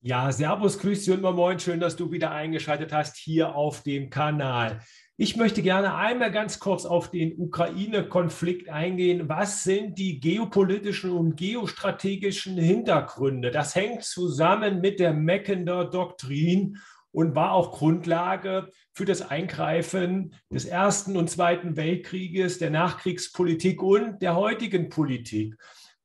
Ja, Servus, grüß dich und moin, schön, dass du wieder eingeschaltet hast hier auf dem Kanal. Ich möchte gerne einmal ganz kurz auf den Ukraine-Konflikt eingehen. Was sind die geopolitischen und geostrategischen Hintergründe? Das hängt zusammen mit der Meckender Doktrin und war auch Grundlage für das Eingreifen des Ersten und Zweiten Weltkrieges, der Nachkriegspolitik und der heutigen Politik.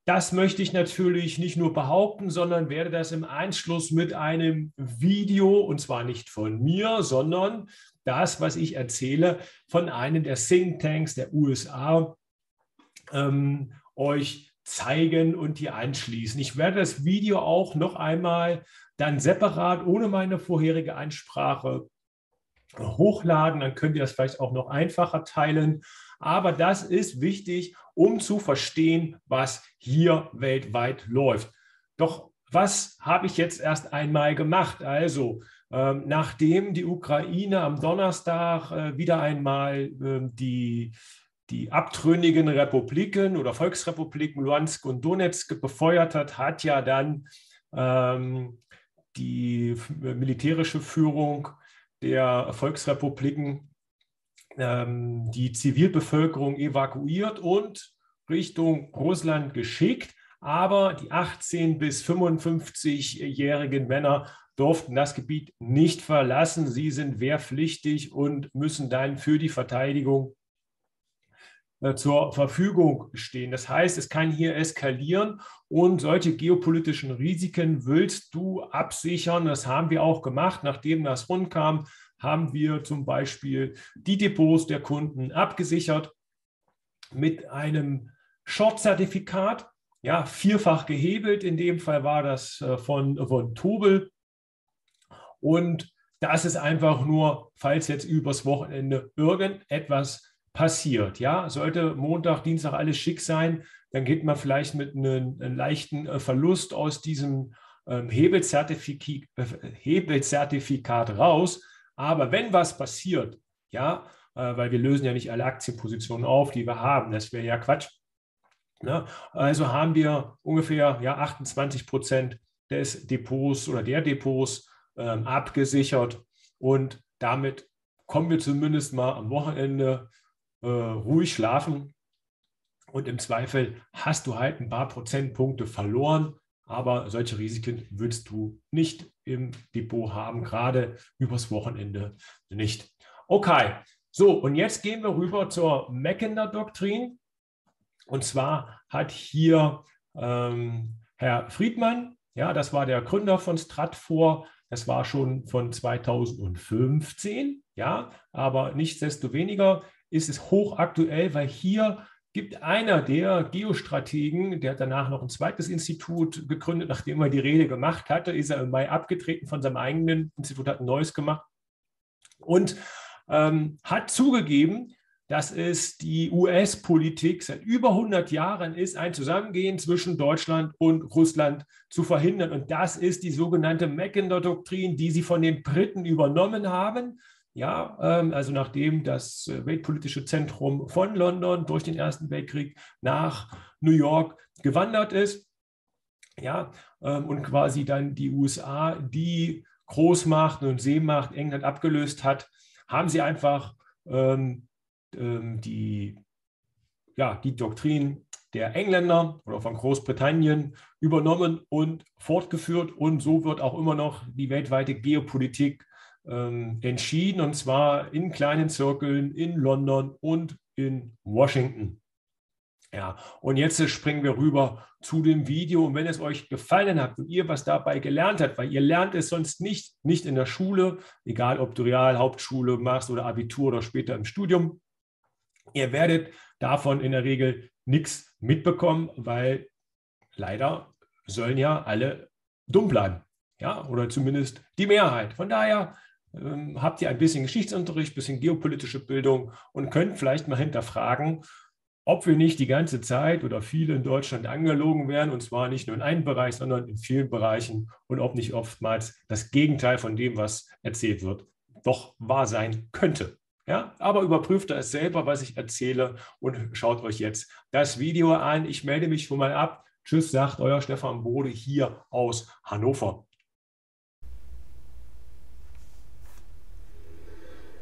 Das möchte ich natürlich nicht nur behaupten, sondern werde das im Anschluss mit einem Video, und zwar nicht von mir, sondern das, was ich erzähle, von einem der Thinktanks der USA euch zeigen und hier anschließen. Ich werde das Video auch noch einmal dann separat ohne meine vorherige Ansprache hochladen, dann könnt ihr das vielleicht auch noch einfacher teilen. Aber das ist wichtig, um zu verstehen, was hier weltweit läuft. Doch was habe ich jetzt erst einmal gemacht? Also, nachdem die Ukraine am Donnerstag wieder einmal die abtrünnigen Republiken oder Volksrepubliken Luhansk und Donetsk befeuert hat, hat ja dann die militärische Führung der Volksrepubliken die Zivilbevölkerung evakuiert und Richtung Russland geschickt. Aber die 18- bis 55-jährigen Männer durften das Gebiet nicht verlassen. Sie sind wehrpflichtig und müssen dann für die Verteidigung zur Verfügung stehen. Das heißt, es kann hier eskalieren und solche geopolitischen Risiken willst du absichern. Das haben wir auch gemacht. Nachdem das rundkam, haben wir zum Beispiel die Depots der Kunden abgesichert mit einem Short-Zertifikat, ja, vierfach gehebelt. In dem Fall war das von Tobel. Und das ist einfach nur, falls jetzt übers Wochenende irgendetwas passiert. Ja, sollte Montag, Dienstag alles schick sein, dann geht man vielleicht mit einem leichten Verlust aus diesem Hebelzertifikat raus. Aber wenn was passiert, ja, weil wir lösen ja nicht alle Aktienpositionen auf, die wir haben, das wäre ja Quatsch. Ne? Also haben wir ungefähr 28% des Depots oder der Depots abgesichert und damit kommen wir zumindest mal am Wochenende ruhig schlafen und im Zweifel hast du halt ein paar Prozentpunkte verloren, aber solche Risiken willst du nicht im Depot haben, gerade übers Wochenende nicht. Okay, so und jetzt gehen wir rüber zur Meckender Doktrin und zwar hat hier Herr Friedmann, ja, das war der Gründer von Stratfor, das war schon von 2015, ja, aber nichtsdestoweniger ist es hochaktuell, weil hier gibt einer der Geostrategen, der hat danach noch ein zweites Institut gegründet, nachdem er die Rede gemacht hatte, ist er im Mai abgetreten von seinem eigenen Institut, hat ein neues gemacht und hat zugegeben, dass es die US-Politik seit über 100 Jahren ist, ein Zusammengehen zwischen Deutschland und Russland zu verhindern. Und das ist die sogenannte Meckender Doktrin, die sie von den Briten übernommen haben. Ja, also nachdem das weltpolitische Zentrum von London durch den Ersten Weltkrieg nach New York gewandert ist, ja, und quasi dann die USA, die Großmacht und Seemacht England abgelöst hat, haben sie einfach die Doktrin der Engländer oder von Großbritannien übernommen und fortgeführt. Und so wird auch immer noch die weltweite Geopolitik entschieden, und zwar in kleinen Zirkeln in London und in Washington. Ja, und jetzt springen wir rüber zu dem Video. Und wenn es euch gefallen hat und ihr was dabei gelernt habt, weil ihr lernt es sonst nicht in der Schule, egal ob du Real, Hauptschule machst oder Abitur oder später im Studium, ihr werdet davon in der Regel nichts mitbekommen, weil leider sollen ja alle dumm bleiben. Ja, oder zumindest die Mehrheit. Von daher habt ihr ein bisschen Geschichtsunterricht, ein bisschen geopolitische Bildung und könnt vielleicht mal hinterfragen, ob wir nicht die ganze Zeit oder viele in Deutschland angelogen werden, und zwar nicht nur in einem Bereich, sondern in vielen Bereichen und ob nicht oftmals das Gegenteil von dem, was erzählt wird, doch wahr sein könnte. Ja, aber überprüft es selber, was ich erzähle und schaut euch jetzt das Video an. Ich melde mich schon mal ab. Tschüss, sagt euer Stefan Bode hier aus Hannover.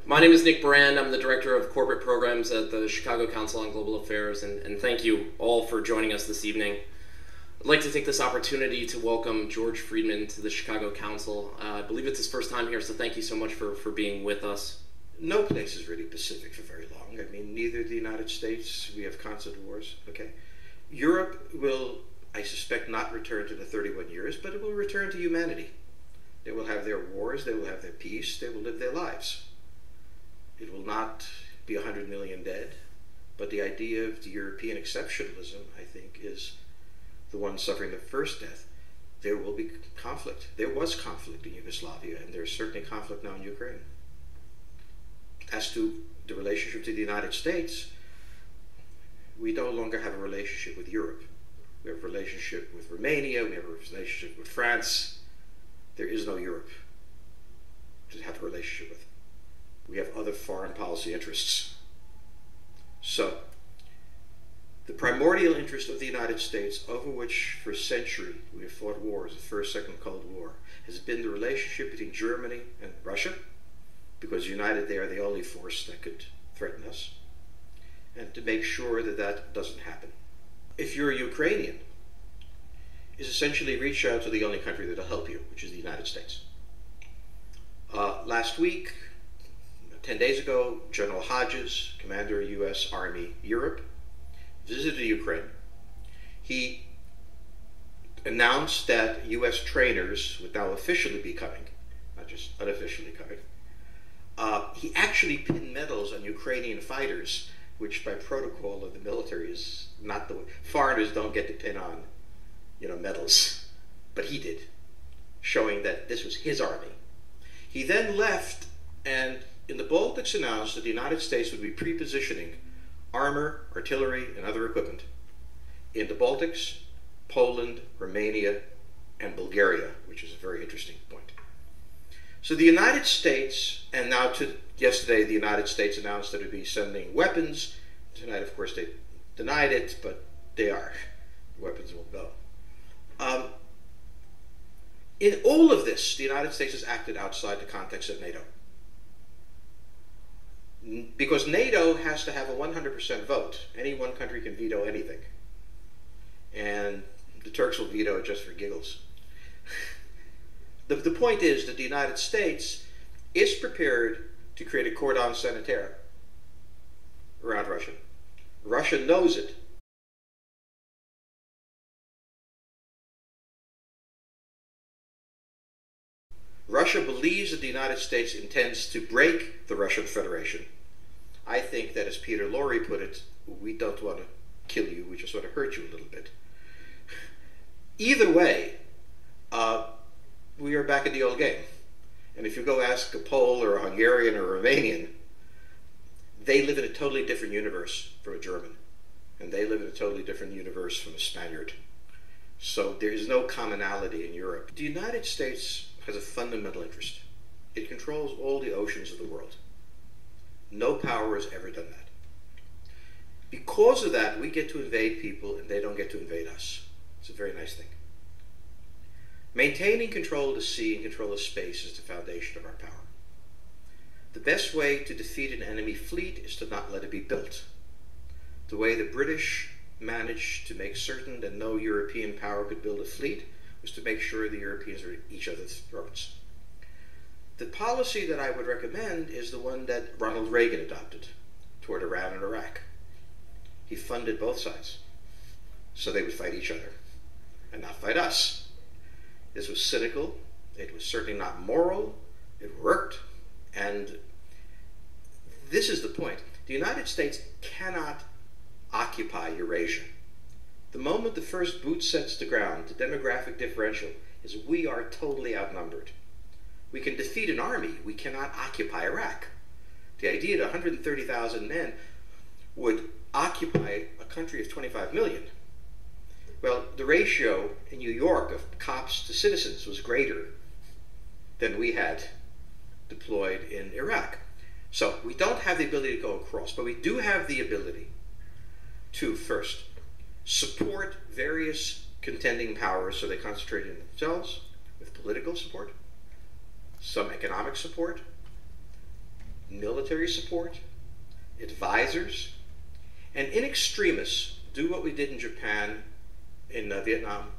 My name is Nick Brand. I'm the Director of Corporate Programs at the Chicago Council on Global Affairs, and thank you all for joining us this evening. I'd like to take this opportunity to welcome George Friedman to the Chicago Council. I believe it's his first time here, so thank you so much for being with us. No place is really pacific for very long. I mean, neither the United States, we have constant wars, okay? Europe will, I suspect, not return to the 31 years, but it will return to humanity. They will have their wars, they will have their peace, they will live their lives. It will not be 100 million dead, but the idea of the European exceptionalism, I think, is the one suffering the first death. There will be conflict. There was conflict in Yugoslavia, and there's certainly conflict now in Ukraine. As to the relationship to the United States, we no longer have a relationship with Europe. We have a relationship with Romania, we have a relationship with France. There is no Europe to have a relationship with. We have other foreign policy interests. So, the primordial interest of the United States, over which for a century we have fought wars, the First, Second Cold War, has been the relationship between Germany and Russia, because united they are the only force that could threaten us, and to make sure that that doesn't happen. If you're a Ukrainian, is essentially reach out to the only country that will help you, which is the United States. Last week, 10 days ago, General Hodges, Commander of U.S. Army Europe, visited Ukraine. He announced that U.S. trainers would now officially be coming, not just unofficially coming. He actually pinned medals on Ukrainian fighters, which by protocol of the military is not the way. Foreigners don't get to pin on, medals, but he did, showing that this was his army. He then left and in the Baltics announced that the United States would be pre-positioning armor, artillery, and other equipment in the Baltics, Poland, Romania, and Bulgaria, which is a very interesting point. So the United States, and now yesterday the United States announced that it would be sending weapons. Tonight, of course, they denied it, but they are. Weapons will go. In all of this, the United States has acted outside the context of NATO. Because NATO has to have a 100% vote. Any one country can veto anything. And the Turks will veto it just for giggles. The point is that the United States is prepared to create a cordon sanitaire around Russia. Russia knows it. Russia believes that the United States intends to break the Russian Federation. I think that, as Peter Lorre put it, we don't want to kill you, we just want to hurt you a little bit. Either way, we are back in the old game. And if you go ask a Pole or a Hungarian or a Romanian, they live in a totally different universe from a German. And they live in a totally different universe from a Spaniard. So there is no commonality in Europe. The United States has a fundamental interest. It controls all the oceans of the world. No power has ever done that. Because of that, we get to invade people and they don't get to invade us. It's a very nice thing. Maintaining control of the sea and control of space is the foundation of our power. The best way to defeat an enemy fleet is to not let it be built. The way the British managed to make certain that no European power could build a fleet was to make sure the Europeans were at each other's throats. The policy that I would recommend is the one that Ronald Reagan adopted toward Iran and Iraq. He funded both sides so they would fight each other and not fight us. This was cynical, it was certainly not moral, it worked, and this is the point. The United States cannot occupy Eurasia. The moment the first boot sets the ground, the demographic differential is we are totally outnumbered. We can defeat an army, we cannot occupy Iraq. The idea that 130,000 men would occupy a country of 25 million. Well, the ratio in New York of cops to citizens was greater than we had deployed in Iraq. So we don't have the ability to go across, but we do have the ability to, first, support various contending powers so they concentrate in themselves with political support, some economic support, military support, advisors, and in extremis do what we did in Japan, in Vietnam,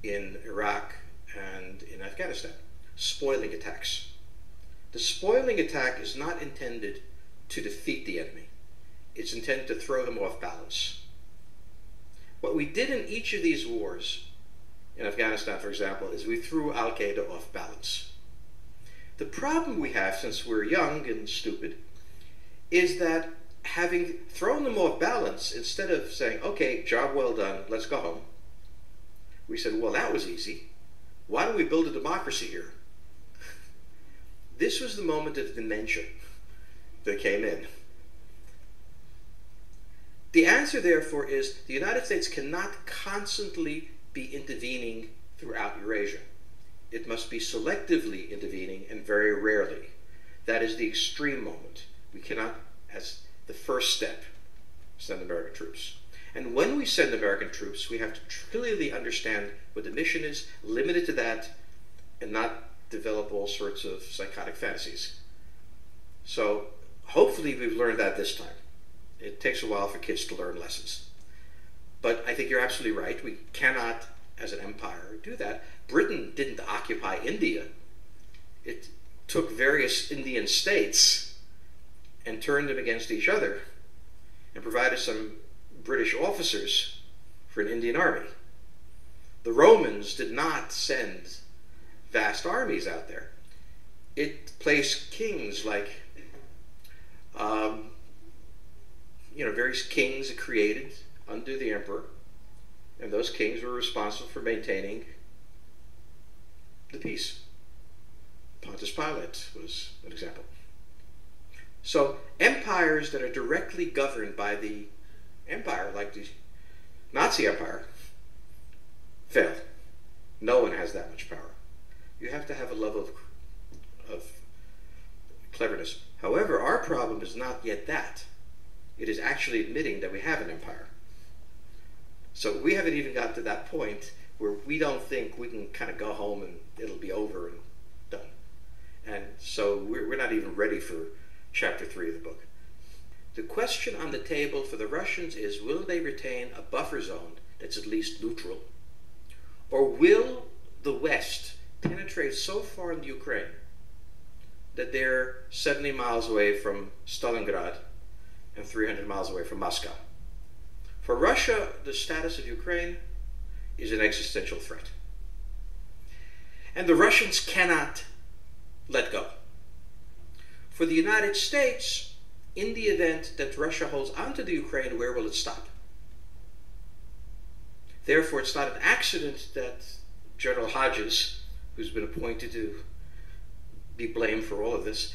in Iraq, and in Afghanistan, spoiling attacks. The spoiling attack is not intended to defeat the enemy. It's intended to throw him off balance. What we did in each of these wars, in Afghanistan, for example, is we threw Al-Qaeda off balance. The problem we have, since we're young and stupid, is that having thrown them off balance, instead of saying, okay, job well done, let's go home, we said, well, that was easy. Why don't we build a democracy here? This was the moment of dementia that came in. The answer, therefore, is the United States cannot constantly be intervening throughout Eurasia. It must be selectively intervening and very rarely. That is the extreme moment. We cannot, as the first step, send American troops. And when we send American troops, we have to clearly understand what the mission is, limit it to that, and not develop all sorts of psychotic fantasies. So hopefully we've learned that this time. It takes a while for kids to learn lessons. But I think you're absolutely right. We cannot, as an empire, do that. Britain didn't occupy India. It took various Indian states and turned them against each other and provided some British officers for an Indian army. The Romans did not send vast armies out there. It placed kings like, various kings it created under the emperor, and those kings were responsible for maintaining the peace. Pontius Pilate was an example. So empires that are directly governed by the empire, like the Nazi Empire, failed. No one has that much power. You have to have a level of cleverness. However, our problem is not yet that. It is actually admitting that we have an empire. So we haven't even got to that point where we don't think we can kind of go home and it'll be over and done. And so we're not even ready for chapter 3 of the book. The question on the table for the Russians is, will they retain a buffer zone that's at least neutral? Or will the West penetrate so far in the Ukraine that they're 70 miles away from Stalingrad and 300 miles away from Moscow? For Russia, the status of Ukraine is an existential threat. And the Russians cannot let go. For the United States, in the event that Russia holds onto the Ukraine, where will it stop? Therefore, it's not an accident that General Hodges, who's been appointed to be blamed for all of this,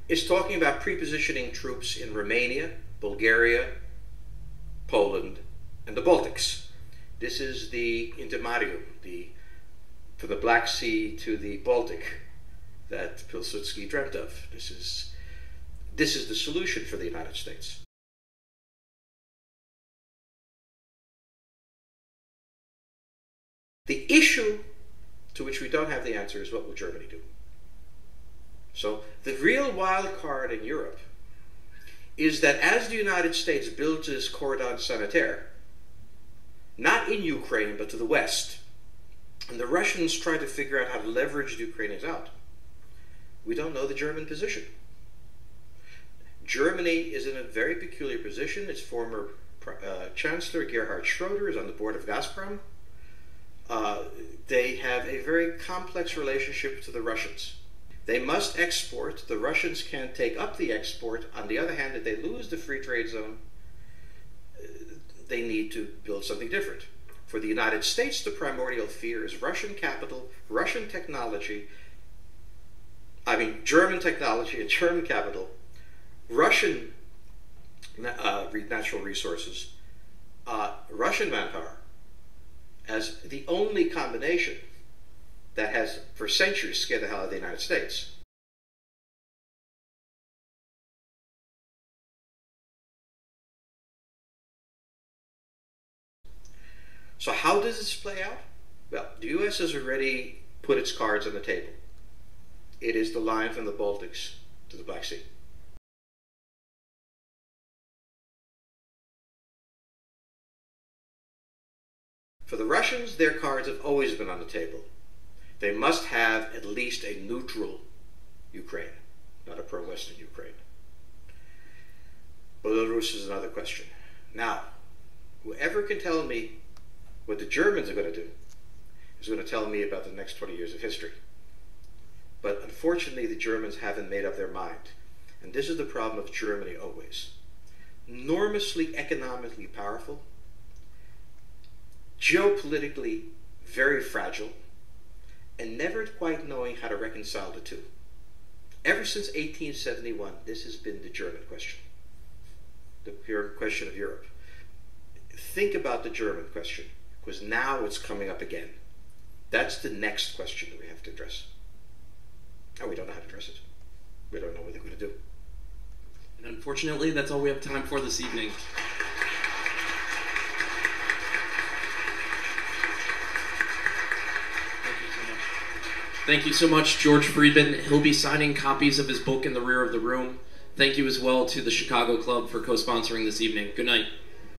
is talking about prepositioning troops in Romania, Bulgaria, Poland, and the Baltics. This is the intermarium, from the Black Sea to the Baltic, that Pilsudski dreamt of. This is the solution for the United States. The issue to which we don't have the answer is, what will Germany do? So the real wild card in Europe is that as the United States builds its cordon sanitaire, not in Ukraine, but to the west, and the Russians try to figure out how to leverage the Ukrainians out, we don't know the German position. Germany is in a very peculiar position. Its former Chancellor, Gerhard Schroeder, is on the board of Gazprom. They have a very complex relationship to the Russians. They must export. The Russians can take up the export. On the other hand, if they lose the free trade zone, they need to build something different. For the United States, the primordial fear is Russian capital, Russian technology, German technology and German capital, Russian natural resources, Russian manpower, as the only combination that has for centuries scared the hell out of the United States. So how does this play out? Well, the US has already put its cards on the table. It is the line from the Baltics to the Black Sea. For the Russians, their cards have always been on the table. They must have at least a neutral Ukraine, not a pro-Western Ukraine. Belarus is another question. Now, whoever can tell me what the Germans are going to do is going to tell me about the next 20 years of history. But unfortunately, the Germans haven't made up their mind. And this is the problem of Germany always. Enormously economically powerful, geopolitically very fragile, and never quite knowing how to reconcile the two. Ever since 1871, this has been the German question, the pure question of Europe. Think about the German question, because now it's coming up again. That's the next question that we have to address. And we don't know how to address it. We don't know what they're going to do. And unfortunately, that's all we have time for this evening. Thank you so much, George Friedman. He'll be signing copies of his book in the rear of the room. Thank you as well to the Chicago Club for co-sponsoring this evening. Good night.